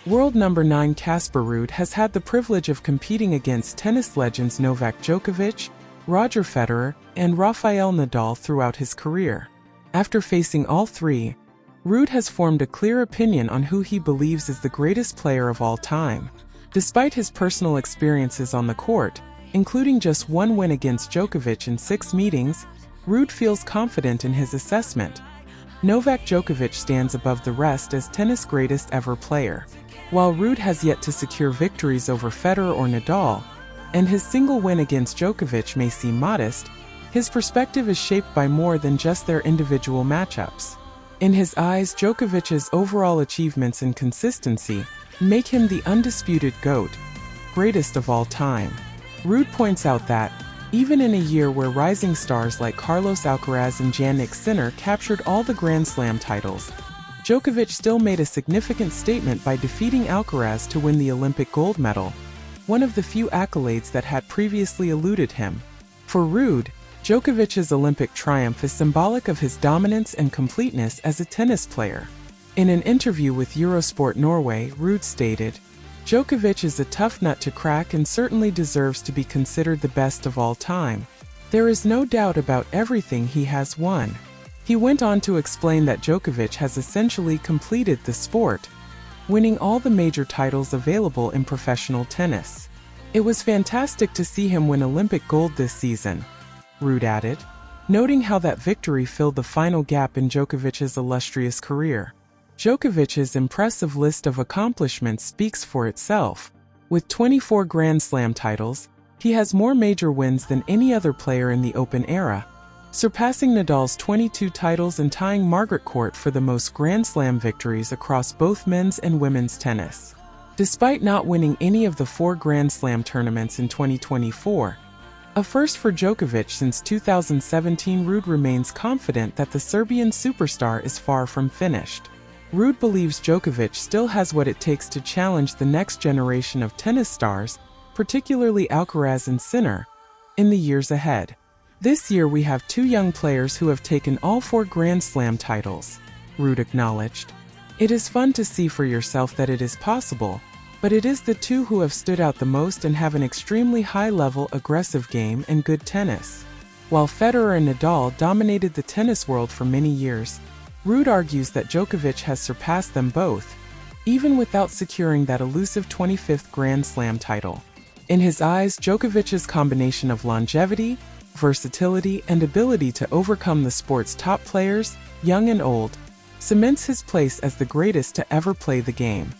World number 9 Casper Ruud has had the privilege of competing against tennis legends Novak Djokovic, Roger Federer, and Rafael Nadal throughout his career. After facing all three, Ruud has formed a clear opinion on who he believes is the greatest player of all time. Despite his personal experiences on the court, including just one win against Djokovic in 6 meetings, Ruud feels confident in his assessment. Novak Djokovic stands above the rest as tennis' greatest ever player. While Ruud has yet to secure victories over Federer or Nadal, and his single win against Djokovic may seem modest, his perspective is shaped by more than just their individual matchups. In his eyes, Djokovic's overall achievements and consistency make him the undisputed GOAT, greatest of all time. Ruud points out that, even in a year where rising stars like Carlos Alcaraz and Jannik Sinner captured all the Grand Slam titles, Djokovic still made a significant statement by defeating Alcaraz to win the Olympic gold medal, one of the few accolades that had previously eluded him. For Ruud, Djokovic's Olympic triumph is symbolic of his dominance and completeness as a tennis player. In an interview with Eurosport Norway, Ruud stated, "Djokovic is a tough nut to crack and certainly deserves to be considered the best of all time. There is no doubt about everything he has won." He went on to explain that Djokovic has essentially completed the sport, winning all the major titles available in professional tennis. "It was fantastic to see him win Olympic gold this season," Ruud added, noting how that victory filled the final gap in Djokovic's illustrious career. Djokovic's impressive list of accomplishments speaks for itself. With 24 Grand Slam titles, he has more major wins than any other player in the Open era, surpassing Nadal's 22 titles and tying Margaret Court for the most Grand Slam victories across both men's and women's tennis. Despite not winning any of the 4 Grand Slam tournaments in 2024, a first for Djokovic since 2017, Ruud remains confident that the Serbian superstar is far from finished. Ruud believes Djokovic still has what it takes to challenge the next generation of tennis stars, particularly Alcaraz and Sinner, in the years ahead. "This year we have 2 young players who have taken all 4 Grand Slam titles," Ruud acknowledged. "It is fun to see for yourself that it is possible, but it is the 2 who have stood out the most and have an extremely high-level, aggressive game and good tennis." While Federer and Nadal dominated the tennis world for many years, Ruud argues that Djokovic has surpassed them both, even without securing that elusive 25th Grand Slam title. In his eyes, Djokovic's combination of longevity, versatility, and ability to overcome the sport's top players, young and old, cements his place as the greatest to ever play the game.